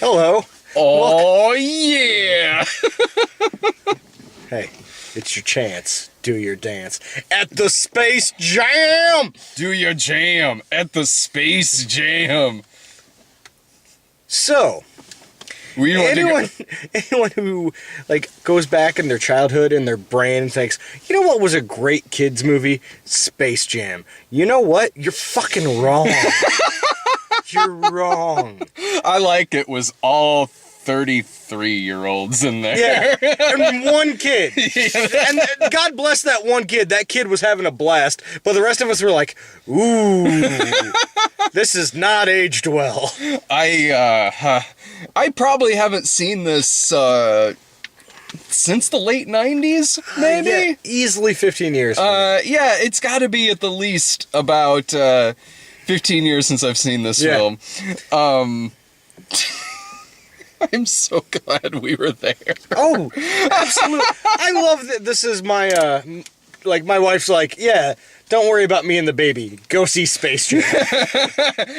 Hello. Oh, yeah. Hey, it's your chance. Do your dance at the Space Jam. Do your jam at the Space Jam. So, anyone who goes back in their childhood in their brain and thinks, you know what was a great kids movie? Space Jam. You know what? You're fucking wrong. You're wrong. I like it was all 33-year-olds in there. Yeah, and one kid. And God bless that one kid. That kid was having a blast, but the rest of us were like, ooh, this is not aged well. I probably haven't seen this since the late 90s, maybe? Yeah, easily 15 years. Yeah, it's got to be at the least about 15 years since I've seen this film. I'm so glad we were there. Oh, absolutely. I love that this is my, my wife's like, yeah, don't worry about me and the baby. Go see Space Jam.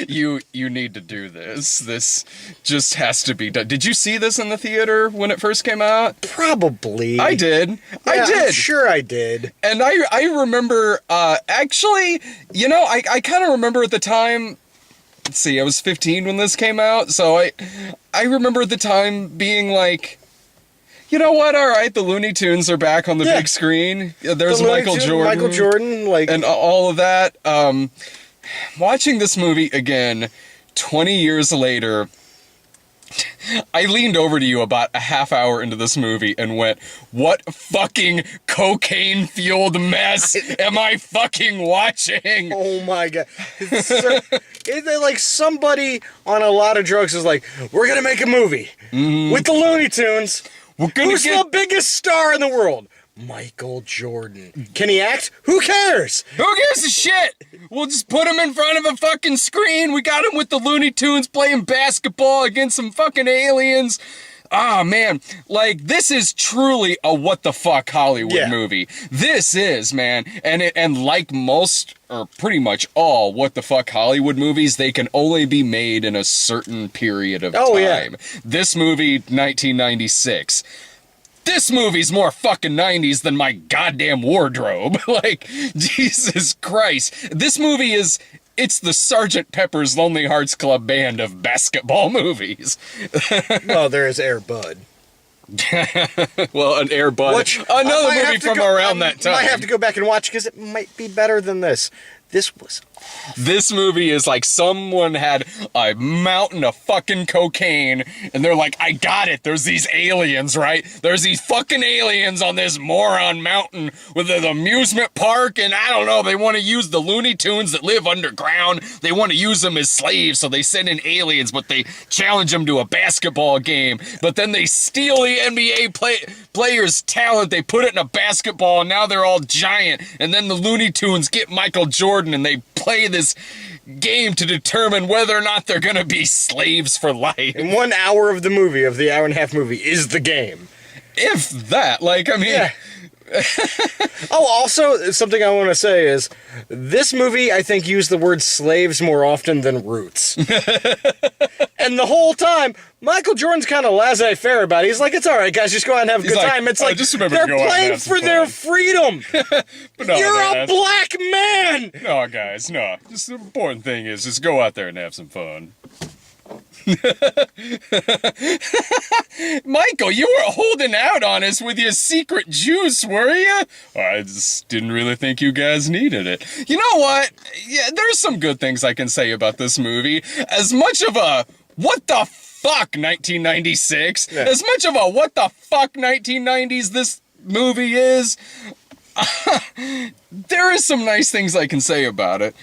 You need to do this. This just has to be done. Did you see this in the theater when it first came out? Probably. I did. Yeah, I did. I'm sure I did. And I remember, actually, I kind of remember at the time. Let's see, I was 15 when this came out, so I remember at the time being like, you know what, alright, the Looney Tunes are back on the big screen. There's Michael Jordan. And all of that. Watching this movie again, 20 years later, I leaned over to you about a half hour into this movie and went, what fucking cocaine-fueled mess am I fucking watching? Oh my god. It's like somebody on a lot of drugs is like, we're gonna make a movie with the Looney Tunes. Who's the biggest star in the world? Michael Jordan. Can he act? Who cares? Who gives a shit? We'll just put him in front of a fucking screen. We got him with the Looney Tunes playing basketball against some fucking aliens. Ah, man. This is truly a what the fuck Hollywood movie. This is, man. And like most, or pretty much all what the fuck Hollywood movies, they can only be made in a certain period of time. Yeah. This movie, 1996. This movie's more fucking 90s than my goddamn wardrobe. Jesus Christ. This movie it's the Sgt. Pepper's Lonely Hearts Club Band of basketball movies. Well, there is Air Bud. Well, an Air Bud. Another movie from around that time. I might have to go back and watch because it might be better than this. This was awful. This movie is like someone had a mountain of fucking cocaine, and they're like, I got it. There's these aliens, right? There's these fucking aliens on this moron mountain with an amusement park, and I don't know, they want to use the Looney Tunes that live underground. They want to use them as slaves, so they send in aliens, but they challenge them to a basketball game. But then they steal the NBA players' talent, they put it in a basketball, and now they're all giant. And then the Looney Tunes get Michael Jordan, and they play this game to determine whether or not they're gonna be slaves for life. And 1 hour of the movie, of the hour-and-a-half movie, is the game. If that, Yeah. Oh, also, something I want to say is, this movie, I think, used the word slaves more often than roots. And the whole time, Michael Jordan's kind of laissez-faire about it. He's like, it's all right, guys, just go out and have a good time. It's like, they're playing for their freedom. No, you're a black man! No, guys, no. Just the important thing is just go out there and have some fun. Michael, you were holding out on us with your secret juice, were you? I just didn't really think you guys needed it. You know what? Yeah, there's some good things I can say about this movie. As much of a what the fuck 1996, as much of a what the fuck 1990s this movie is, there is some nice things I can say about it.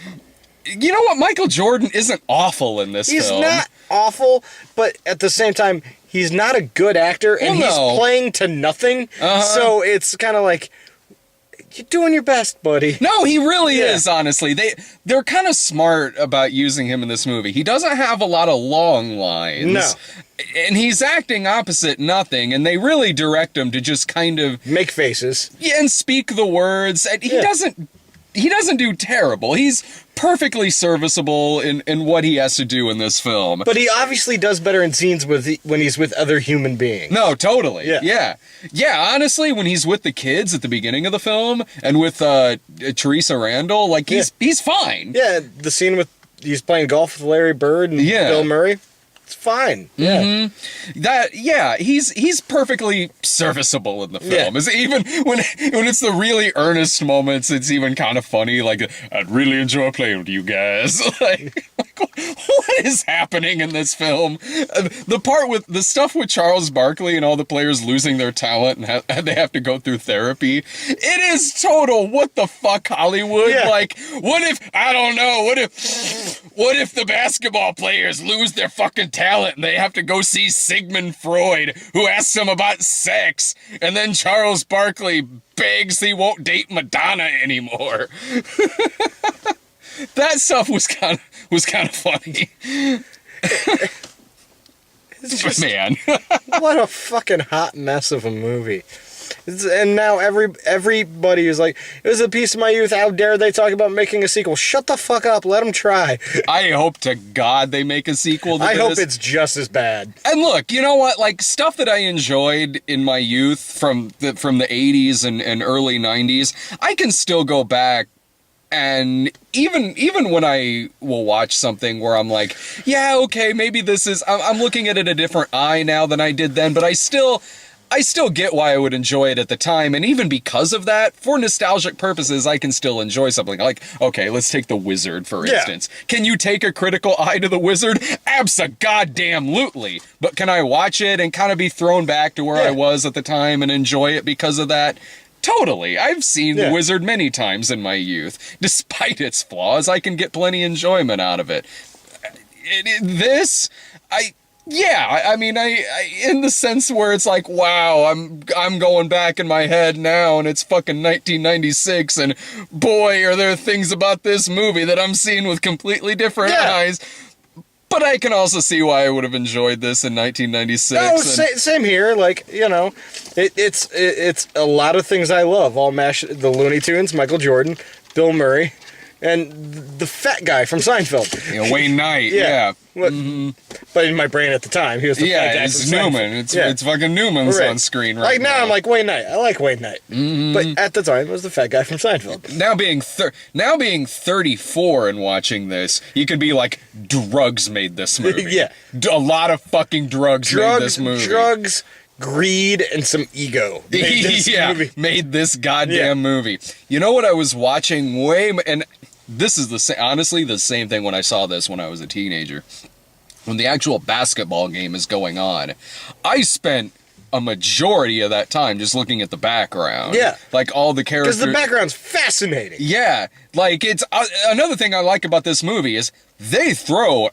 You know what? Michael Jordan isn't awful in this film. He's not awful, but at the same time, he's not a good actor, and he's playing to nothing. So it's kind of like, you're doing your best, buddy. No, he really is, honestly. They're kind of smart about using him in this movie. He doesn't have a lot of long lines. No. And he's acting opposite nothing, and they really direct him to just kind of... make faces. Yeah, and speak the words. And he doesn't do terrible. He's perfectly serviceable in what he has to do in this film. But he obviously does better in scenes when he's with other human beings. No, totally. Yeah. Yeah, honestly, when he's with the kids at the beginning of the film and with Teresa Randall, like he's fine. Yeah, the scene with he's playing golf with Larry Bird and Bill Murray. It's fine. Yeah. He's perfectly serviceable in the film. Is even when it's the really earnest moments, it's even kind of funny. Like, I'd really enjoy playing with you guys. like what is happening in this film? The part with the stuff with Charles Barkley and all the players losing their talent and they have to go through therapy. It is total what the fuck Hollywood. Yeah. Like, what if what if the basketball players lose their fucking talent and they have to go see Sigmund Freud, who asks them about sex, and then Charles Barkley begs he won't date Madonna anymore. That stuff was kind of funny. It's just, man. what a fucking hot mess of a movie. And now everybody is like, it was a piece of my youth. How dare they talk about making a sequel? Shut the fuck up. Let them try. I hope to God they make a sequel to this. I hope it's just as bad. And look, you know what? Like, stuff that I enjoyed in my youth from the 80s and early 90s, I can still go back. And even when I will watch something where I'm like, yeah, okay, maybe this is, I'm looking at it a different eye now than I did then, but I still get why I would enjoy it at the time, and even because of that, for nostalgic purposes, I can still enjoy something. Like, okay, let's take The Wizard, for instance. Can you take a critical eye to The Wizard? Abso-goddamn-lutely. But can I watch it and kind of be thrown back to where I was at the time and enjoy it because of that? Totally. I've seen The Wizard many times in my youth. Despite its flaws, I can get plenty enjoyment out of it. I mean, in the sense where it's like, wow, I'm going back in my head now, and it's fucking 1996, and boy, are there things about this movie that I'm seeing with completely different eyes. But I can also see why I would have enjoyed this in 1996. No, same here. Like, you know, it's a lot of things I love. All mashed, the Looney Tunes, Michael Jordan, Bill Murray, and the fat guy from Seinfeld. You know, Wayne Knight, yeah. But in my brain at the time, he was the fat guy it's from Newman. Seinfeld. It's fucking Newman's on screen right now. I'm like, Wayne Knight. I like Wayne Knight. But at the time, it was the fat guy from Seinfeld. Now being 34 and watching this, you could be like, drugs made this movie. A lot of fucking drugs made this movie. Drugs, greed, and some ego made this goddamn movie. You know what I was watching and this is honestly the same thing when I saw this when I was a teenager. When the actual basketball game is going on, I spent a majority of that time just looking at the background. Yeah. Like all the characters. Because the background's fascinating. Yeah. Like it's another thing I like about this movie is they throw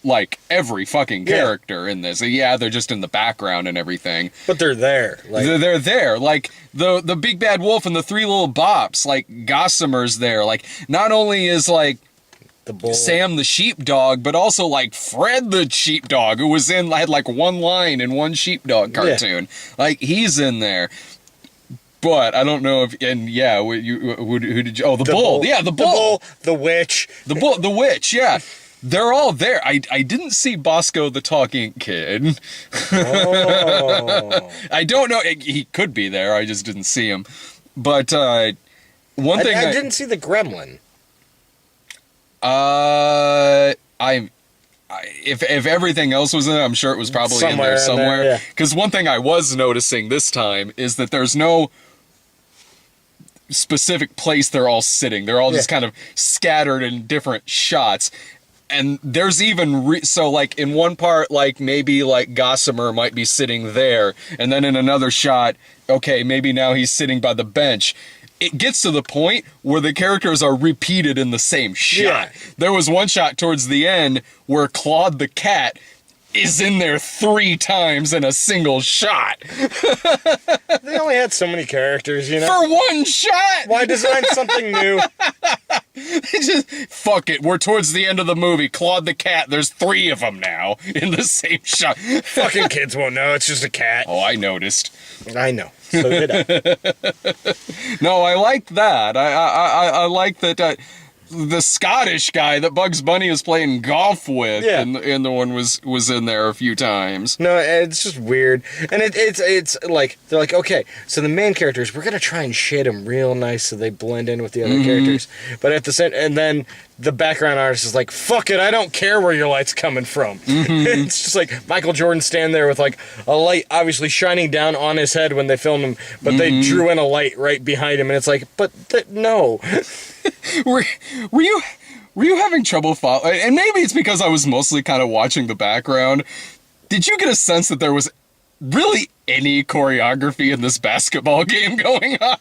like every fucking character in this. Yeah, they're just in the background and everything. But they're there. Like, they're there. Like the big bad wolf and the three little bops, like Gossamer's there. Like not only is like the bull. Sam the sheepdog, but also like Fred the sheepdog, who had like one line in one sheepdog cartoon. Like he's in there. But I don't know if, and who did you? Oh, the bull. Yeah, the bull. The witch. The witch. Yeah. They're all there. I didn't see Bosco the talking kid. Oh. I don't know. He could be there. I just didn't see him. But one thing I didn't see the gremlin. If everything else was in it, I'm sure it was probably in there somewhere. Because one thing I was noticing this time is that there's no specific place they're all sitting. They're all just kind of scattered in different shots. And there's even, so like in one part, like maybe like Gossamer might be sitting there. And then in another shot, okay, maybe now he's sitting by the bench. It gets to the point where the characters are repeated in the same shot. Yeah. There was one shot towards the end where Claude the cat is in there 3 times in a single shot. They only had so many characters, you know? For one shot! Why design something new? Just, fuck it, we're towards the end of the movie. Claude the cat, there's 3 of them now in the same shot. Fucking kids won't know, it's just a cat. Oh, I noticed. I know. So did I. No, I liked that. I like that. the Scottish guy that Bugs Bunny was playing golf with, Yeah. and the one was in there a few times. No, it's just weird, and it's like they're like, okay, so the main characters, we're gonna try and shade them real nice so they blend in with the other characters, but at the same, and then the background artist is like, fuck it, I don't care where your light's coming from. It's just like Michael Jordan standing there with like a light obviously shining down on his head when they filmed him, but they drew in a light right behind him, and it's like, but no. Were you having trouble following? And maybe it's because I was mostly kind of watching the background. Did you get a sense that there was really any choreography in this basketball game going on?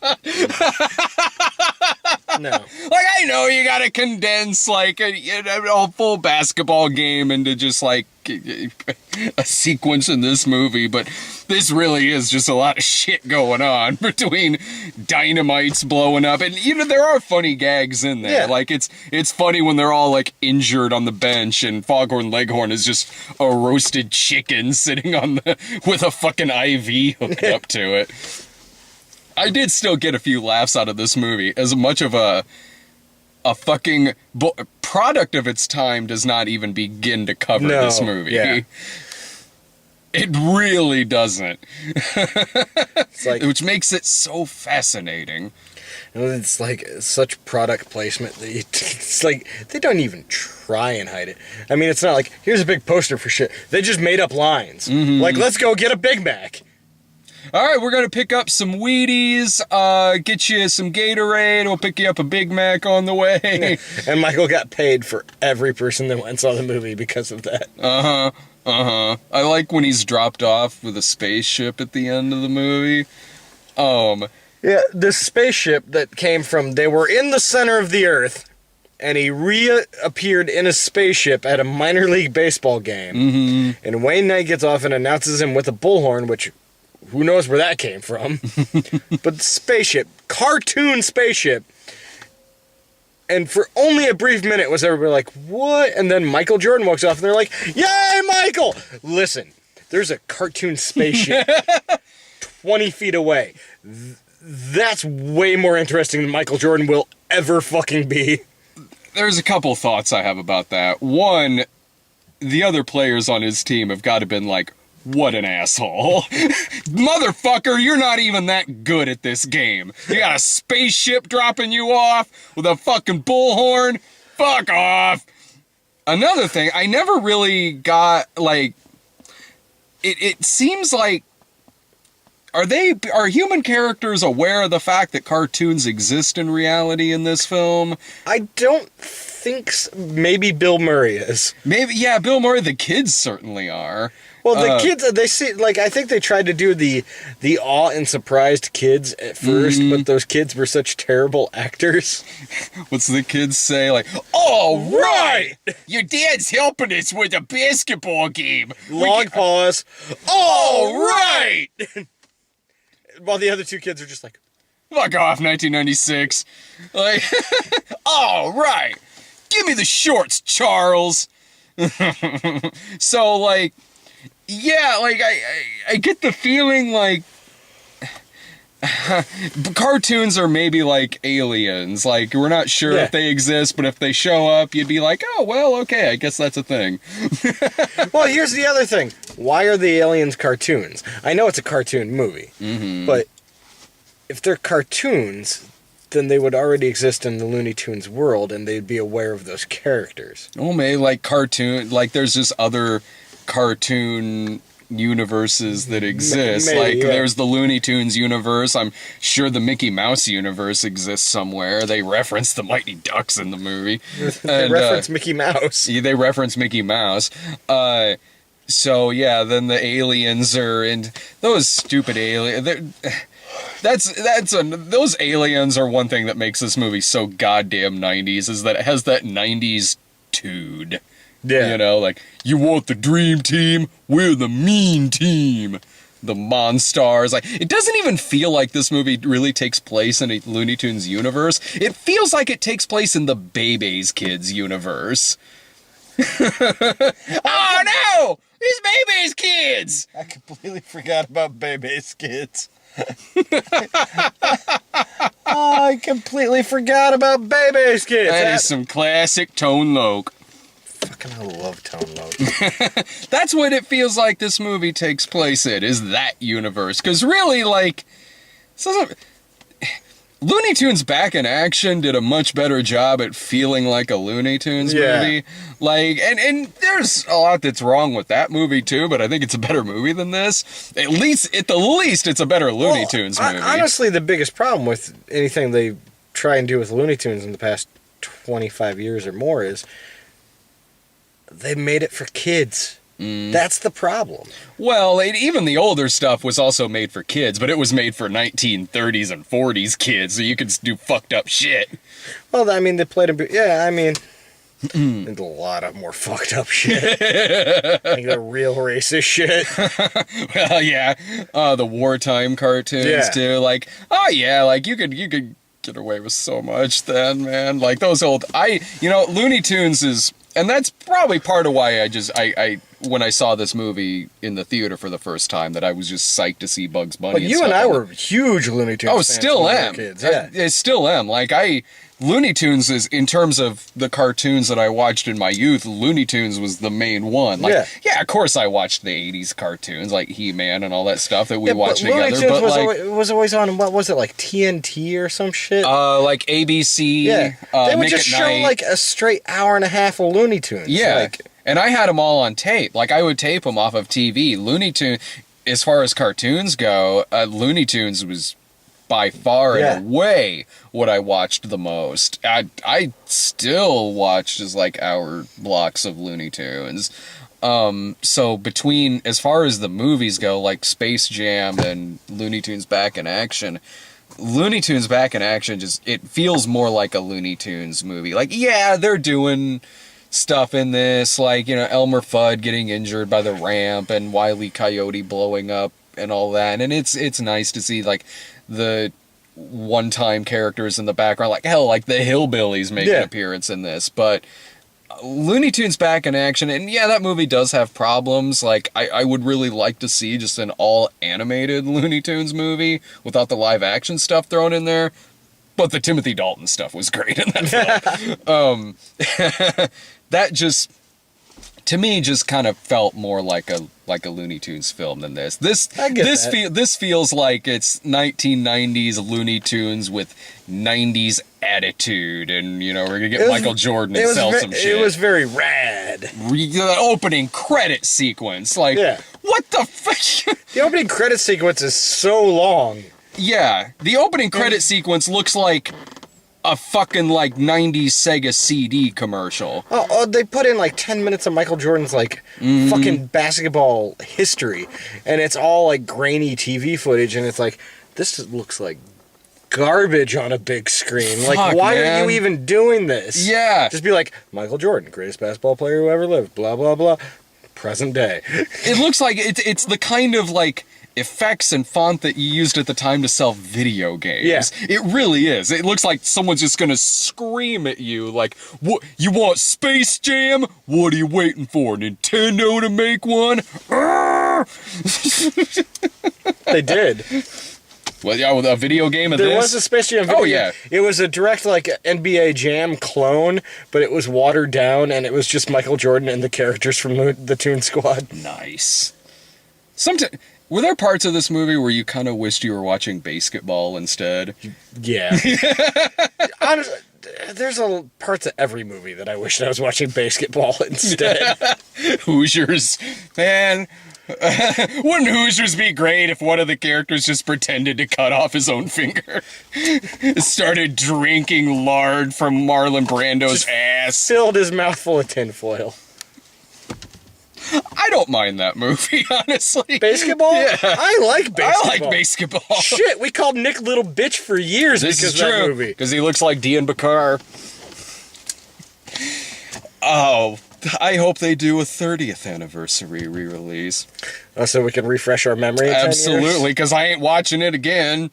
No. Like, I know you gotta condense, like, a full basketball game into just, like, a sequence in this movie, but this really is just a lot of shit going on between dynamites blowing up, and, there are funny gags in there. Yeah. Like, it's funny when they're all, like, injured on the bench, and Foghorn Leghorn is just a roasted chicken sitting with a fucking IV hooked up to it. I did still get a few laughs out of this movie. As much of a fucking product of its time does not even begin to cover this movie. Yeah. It really doesn't. It's like, Which makes it so fascinating. it's like such product placement that it's like they don't even try and hide it. I mean, it's not like, here's a big poster for shit. They just made up lines. Like, let's go get a Big Mac. All right, we're going to pick up some Wheaties, get you some Gatorade, we'll pick you up a Big Mac on the way. And Michael got paid for every person that went and saw the movie because of that. I like when he's dropped off with a spaceship at the end of the movie. Yeah, this spaceship that came from, they were in the center of the Earth, and he reappeared in a spaceship at a minor league baseball game. And Wayne Knight gets off and announces him with a bullhorn, which, who knows where that came from. But the spaceship, cartoon spaceship. And for only a brief minute was everybody like, what? And then Michael Jordan walks off and they're like, yay, Michael! Listen, there's a cartoon spaceship 20 feet away. That's way more interesting than Michael Jordan will ever fucking be. There's a couple thoughts I have about that. One, the other players on his team have got to been like, what an asshole. Motherfucker, you're not even that good at this game. You got a spaceship dropping you off with a fucking bullhorn? Fuck off. Another thing, I never really got, like, it seems like, are human characters aware of the fact that cartoons exist in reality in this film? I don't think so. Maybe Bill Murray is. Maybe, yeah, Bill Murray, the kids certainly are. Well, the kids, they see, like, I think they tried to do the awe and surprised kids at first, but those kids were such terrible actors. What's the kids say? Like, all right! Your dad's helping us with a basketball game. Long pause. All right! While the other two kids are just like, fuck off, 1996. Like, all right! Give me the shorts, Charles! So, like, yeah, like, I get the feeling like cartoons are maybe like aliens. Like, we're not sure if they exist, but if they show up, you'd be like, oh, well, okay, I guess that's a thing. well, here's the other thing. Why are the aliens cartoons? I know it's a cartoon movie, but if they're cartoons, then they would already exist in the Looney Tunes world, and they'd be aware of those characters. Oh, maybe like cartoon, like there's just other cartoon universes that exist. Maybe, there's the Looney Tunes universe. I'm sure the Mickey Mouse universe exists somewhere. They reference the Mighty Ducks in the movie. They reference Mickey Mouse. They reference Mickey Mouse. So yeah, then the aliens are in those stupid aliens. Those aliens are one thing that makes this movie so goddamn 90s, is that it has that 90s tude. Yeah. You know, like, you want the dream team? We're the mean team. The Monstars. Like, it doesn't even feel like this movie really takes place in a Looney Tunes universe. It feels like it takes place in the Bebe's Kids universe. Oh no! It's Bebe's Kids! I completely forgot about Bebe's Kids. Oh, I completely forgot about Baby Skits. That is some classic Tone Loc. Fucking I love Tone Loc. That's what it feels like this movie takes place in, is that universe. Because really, like, Looney Tunes Back in Action did a much better job at feeling like a Looney Tunes movie. Like, and there's a lot that's wrong with that movie too, but I think it's a better movie than this. At the least, it's a better Looney Tunes movie. Honestly, the biggest problem with anything they try and do with Looney Tunes in the past 25 years or more is they made it for kids. That's the problem. Well, even the older stuff was also made for kids, but it was made for 1930s and 40s kids, so you could do fucked up shit. Well, I mean, they played a bit. Yeah, I mean, there's a lot of more fucked up shit. Like the real racist shit. Well, yeah, the wartime cartoons too. Like, oh yeah, like you could get away with so much then, man. Like those old, Looney Tunes is, and that's probably part of why I when I saw this movie in the theater for the first time, that I was just psyched to see Bugs Bunny. But you and I were huge Looney Tunes fans. Still when we am. were kids. Yeah. I still am. Like Looney Tunes is, in terms of the cartoons that I watched in my youth, Looney Tunes was the main one. Like, yeah, of course I watched the 80s cartoons, like He-Man and all that stuff that we watched together. Looney Tunes was always on, what was it, like TNT or some shit? Like ABC. Yeah. They would Nick just at show Night. like a straight hour and a half of Looney Tunes. Yeah. And I had them all on tape. Like, I would tape them off of TV. Looney Tunes, as far as cartoons go, Looney Tunes was by far and away what I watched the most. I still watch just like hour blocks of Looney Tunes. So between, as far as the movies go, like Space Jam and Looney Tunes Back in Action, Looney Tunes Back in Action it feels more like a Looney Tunes movie. Like, yeah, they're doing stuff in this, like, Elmer Fudd getting injured by the ramp and Wile E. Coyote blowing up and all that. And it's nice to see, like, the one-time characters in the background, like the Hillbillies make an appearance in this. But Looney Tunes Back in Action, and yeah, that movie does have problems. Like, I would really like to see just an all-animated Looney Tunes movie without the live-action stuff thrown in there. But the Timothy Dalton stuff was great in that film. That just, to me, just kind of felt more like a Looney Tunes film than this. This feels like it's 1990s Looney Tunes with 90s attitude, and we're gonna get Michael Jordan and sell some shit. It was very rad. The opening credit sequence, like, what the fuck? The opening credit sequence is so long. Yeah, the opening credit sequence looks like a fucking, like, 90s Sega CD commercial. Oh, they put in, like, 10 minutes of Michael Jordan's, like, fucking basketball history. And it's all, like, grainy TV footage. And it's like, this looks like garbage on a big screen. Like, why are you even doing this? Yeah. Just be like, Michael Jordan, greatest basketball player who ever lived, blah, blah, blah. Present day. It looks like it's the kind of, like, effects and font that you used at the time to sell video games. Yeah. It really is. It looks like someone's just gonna scream at you like, "What, you want Space Jam? What are you waiting for? Nintendo to make one?" They did. Well, yeah, with a video game of there this? There was a Space Jam video. Oh, yeah. It was a direct, like, NBA Jam clone, but it was watered down, and it was just Michael Jordan and the characters from the Toon Squad. Nice. Were there parts of this movie where you kind of wished you were watching basketball instead? Yeah. Honestly, there's parts of every movie that I wished I was watching basketball instead. Hoosiers. Man, wouldn't Hoosiers be great if one of the characters just pretended to cut off his own finger? Started drinking lard from Marlon Brando's ass. Filled his mouth full of tinfoil. I don't mind that movie, honestly. Basketball? Yeah. I like basketball. I like basketball. Shit, we called Nick Little Bitch for years because of that movie. Because he looks like Dean Bakar. Oh, I hope they do a 30th anniversary re-release. So we can refresh our memory in 10 years? Absolutely, because I ain't watching it again.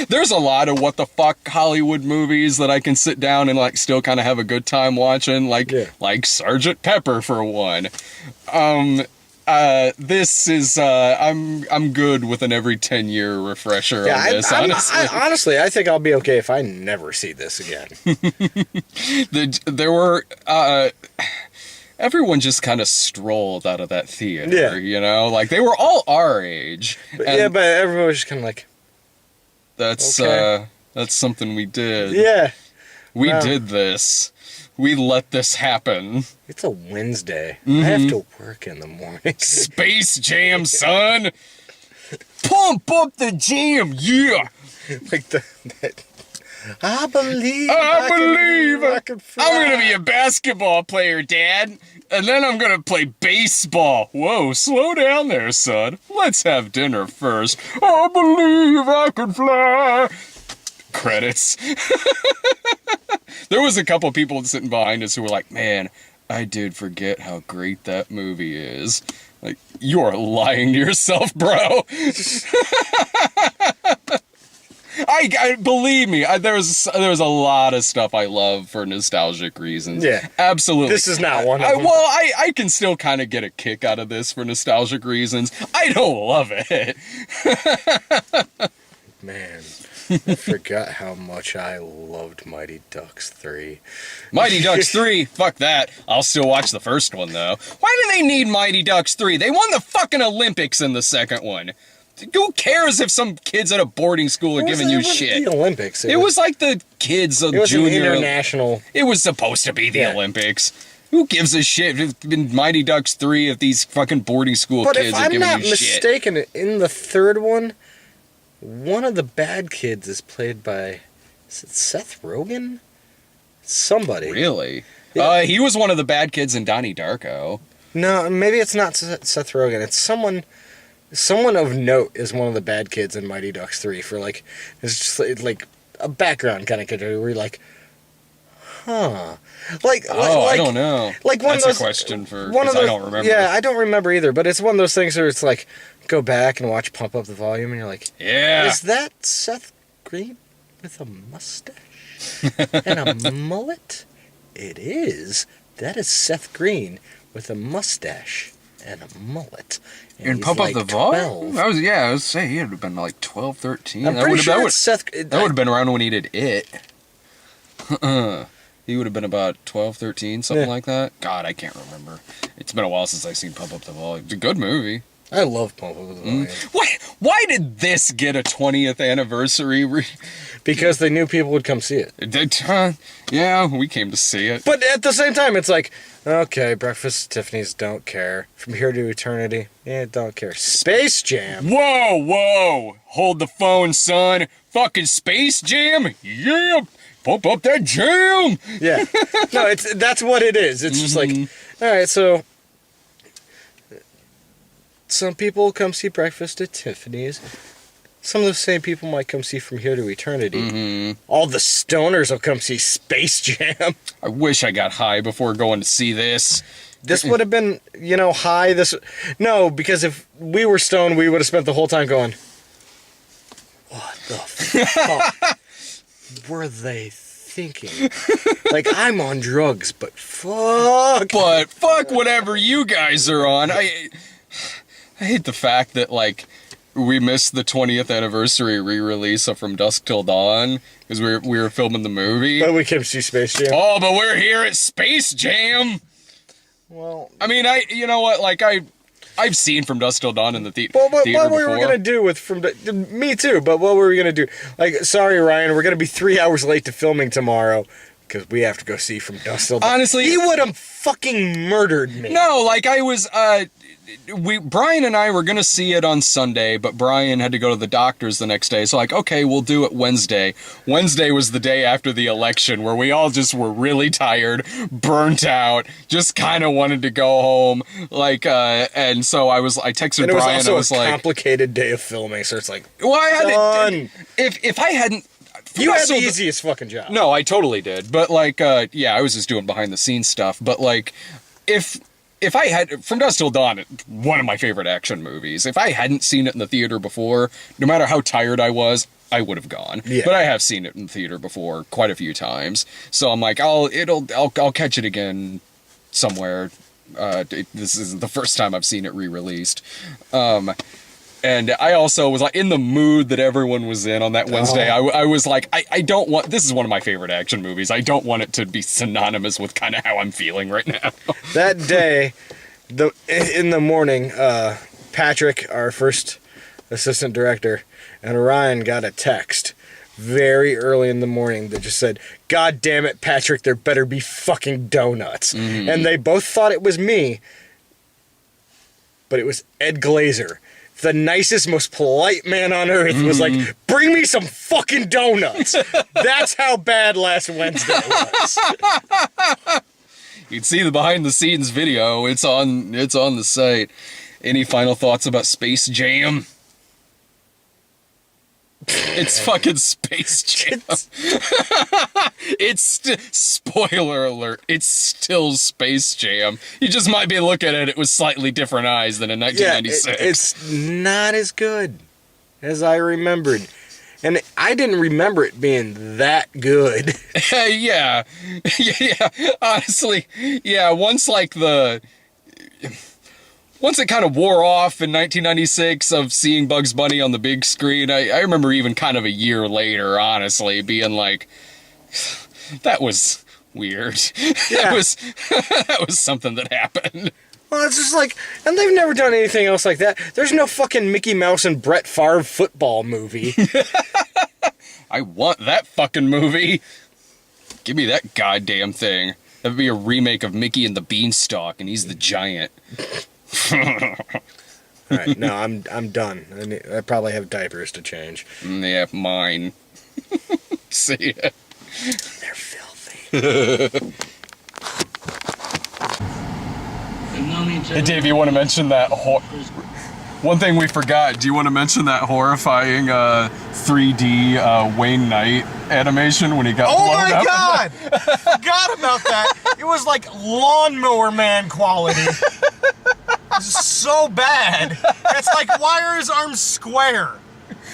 There's a lot of what the fuck Hollywood movies that I can sit down and, like, still kind of have a good time watching, like Sergeant Pepper for one. this is I'm good with an every 10-year refresher on this. Honestly, I think I'll be okay if I never see this again. There were everyone just kind of strolled out of that theater. Yeah. You know, like they were all our age. But everyone was just kind of like, that's okay. That's something we did. Yeah. We did this. We let this happen. It's a Wednesday. I have to work in the morning. Space Jam, son. Pump up the jam, yeah. Like I believe I can fly. I'm gonna be a basketball player, Dad. And then I'm gonna play baseball. Whoa, slow down there, son. Let's have dinner first. I believe I can fly. Credits. There was a couple people sitting behind us who were like, man, I did forget how great that movie is. Like, you are lying to yourself, bro. I believe me, there was a lot of stuff I love for nostalgic reasons. Yeah. Absolutely. This is not one of them. Well, I can still kind of get a kick out of this for nostalgic reasons. I don't love it. Man, I forgot how much I loved Mighty Ducks 3. Mighty Ducks 3, fuck that. I'll still watch the first one, though. Why do they need Mighty Ducks 3? They won the fucking Olympics in the second one. Who cares if some kids at a boarding school are giving you shit? The Olympics. It was like the kids of it was junior. An international. It was supposed to be the Olympics. Who gives a shit if it's been Mighty Ducks 3 if these fucking boarding school kids are giving you shit? But if I'm not mistaken, in the third one of the bad kids is played by, is it Seth Rogen? Somebody. Really? Yeah. He was one of the bad kids in Donnie Darko. No, maybe it's not Seth Rogen. It's someone of note is one of the bad kids in Mighty Ducks 3 for like, it's just like a background kind of character where you're like, huh. I don't know. Like one That's of those, a question for, one of those, I don't remember. Yeah, I don't remember either, but it's one of those things where it's like, go back and watch Pump Up the Volume and you're like, yeah. Is that Seth Green with a mustache and a mullet? It is. That is Seth Green with a mustache and a mullet. And Pump Up the Volume? I was saying he would have been like 12, 13. I'm pretty sure Seth... That would have been around when he did It. He would have been about 12, 13, something like that. God, I can't remember. It's been a while since I've seen Pump Up the Volume. It's a good movie. I love Pump Up the Volume. Why did this get a 20th anniversary? Because they knew people would come see it. Yeah, we came to see it. But at the same time, it's like, okay, Breakfast at Tiffany's, don't care. From Here to Eternity, don't care. Space Jam. Whoa. Hold the phone, son. Fucking Space Jam? Yeah. Pump up that jam. Yeah. No, that's what it is. It's just like, all right, so some people come see Breakfast at Tiffany's. Some of those same people might come see From Here to Eternity. All the stoners will come see Space Jam. I wish I got high before going to see this. This would have been, high. No, because if we were stoned, we would have spent the whole time going, what the fuck were they thinking? Like, I'm on drugs, but fuck. But fuck whatever you guys are on. I hate the fact that, like, we missed the 20th anniversary re-release of From Dusk Till Dawn because we were filming the movie. But we came to see Space Jam. Oh, but we're here at Space Jam. Well, I mean, you know what? Like, I've seen From Dusk Till Dawn in the theater what before. we were gonna do with me too. But what were we gonna do? Like, sorry, Ryan, we're gonna be 3 hours late to filming tomorrow because we have to go see From Dusk Till Dawn. Honestly, he would have fucking murdered me. No, like I was. Brian and I were gonna see it on Sunday, but Brian had to go to the doctor's the next day. So like, okay, we'll do it Wednesday. Wednesday was the day after the election where we all just were really tired, burnt out, just kind of wanted to go home. Like, and so I texted Brian. And it was also I was a like, complicated day of filming, so it's like, well, I had done. If I hadn't. You had the easiest fucking job. No, I totally did. But like, yeah, I was just doing behind the scenes stuff. But like, if I had, From Dusk Till Dawn, one of my favorite action movies. If I hadn't seen it in the theater before, no matter how tired I was, I would have gone. Yeah. But I have seen it in the theater before quite a few times. So I'm like, I'll catch it again somewhere This isn't the first time I've seen it re-released. And I also was like in the mood that everyone was in on that Wednesday. I was like, I don't want, this is one of my favorite action movies. I don't want it to be synonymous with kind of how I'm feeling right now. That day, in the morning, Patrick, our first assistant director, and Ryan got a text very early in the morning that just said, "God damn it, Patrick, there better be fucking donuts." And they both thought it was me, but it was Ed Glazer. The nicest, most polite man on earth was like, "Bring me some fucking donuts." That's how bad last Wednesday was. You can see the behind the scenes video. It's on the site. Any final thoughts about Space Jam? It's fucking Space Jam. Spoiler alert, it's still Space Jam. You just might be looking at it with slightly different eyes than in 1996. It's not as good as I remembered. And I didn't remember it being that good. Yeah, honestly, yeah, once it kind of wore off in 1996 of seeing Bugs Bunny on the big screen, I remember even kind of a year later, honestly, being like, that was weird. Yeah. That was something that happened. Well, it's just like, and they've never done anything else like that. There's no fucking Mickey Mouse and Brett Favre football movie. I want that fucking movie. Give me that goddamn thing. That would be a remake of Mickey and the Beanstalk, and he's the giant. All right, no, I'm done. I probably have diapers to change. Yeah, mine. See ya. They're filthy. Hey Dave, you want to mention that one thing we forgot? Do you want to mention that horrifying 3D Wayne Knight animation when he got blown up? Oh my god! I forgot about that. It was like Lawnmower Man quality. It's so bad. It's like, why are his arms square?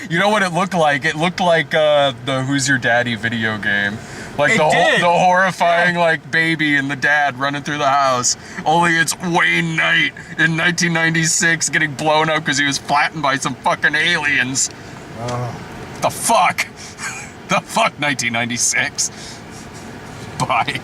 You know what it looked like? It looked like the Who's Your Daddy video game. Like the horrifying like baby and the dad running through the house. Only it's Wayne Knight in 1996 getting blown up because he was flattened by some fucking aliens. The fuck? The fuck 1996? Bye.